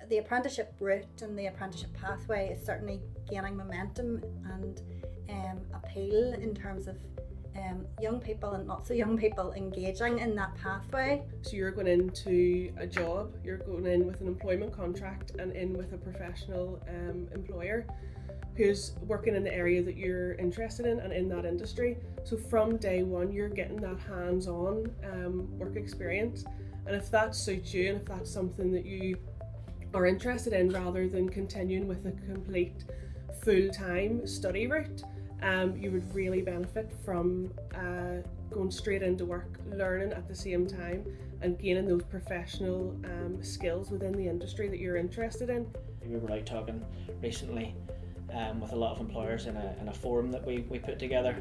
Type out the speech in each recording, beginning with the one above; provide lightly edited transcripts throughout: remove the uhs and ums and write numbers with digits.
the apprenticeship route and the apprenticeship pathway is certainly gaining momentum and appeal in terms of young people and not so young people engaging in that pathway. So you're going into a job, you're going in with an employment contract and in with a professional employer who's working in the area that you're interested in and in that industry. So from day one you're getting that hands-on work experience, and if that suits you and if that's something that you are interested in rather than continuing with a complete full-time study route, you would really benefit from going straight into work, learning at the same time and gaining those professional skills within the industry that you're interested in. We were out talking recently with a lot of employers in a forum that we put together,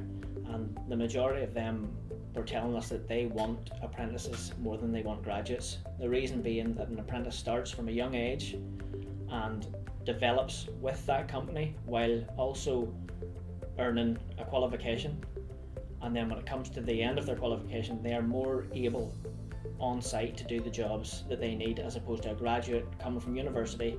and the majority of them were telling us that they want apprentices more than they want graduates. The reason being that an apprentice starts from a young age and develops with that company while also earning a qualification, and then when it comes to the end of their qualification they are more able on site to do the jobs that they need, as opposed to a graduate coming from university,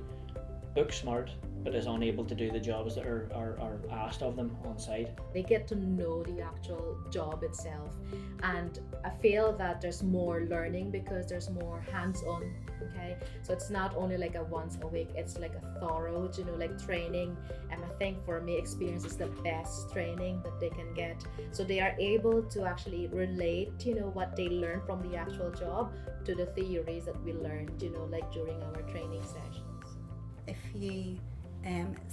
book smart, but is unable to do the jobs that are asked of them on site. They get to know the actual job itself, and I feel that there's more learning because there's more hands-on. Okay, so it's not only like a once a week, it's like a thorough, like training. And I think for me, experience is the best training that they can get. So they are able to actually relate, what they learn from the actual job to the theories that we learned, like during our training sessions. If you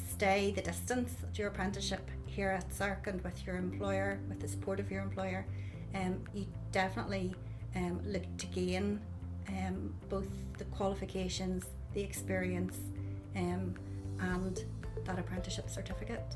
stay the distance at your apprenticeship here at SERC and with your employer, with the support of your employer, you definitely look to gain both the qualifications, the experience, and that apprenticeship certificate.